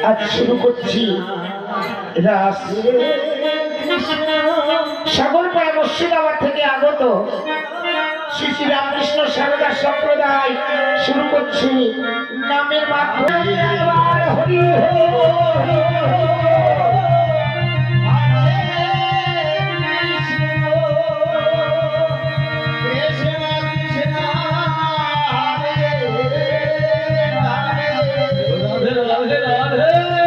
আজ শুরু করছি রাস। সাগরপাড়া মুর্শিদাবাদ থেকে আগত শ্রী শ্রী রামকৃষ্ণ সারদা সম্প্রদায় শুরু করছি নামের মাধ্যমে। হরি রাধে রাধে রাধে।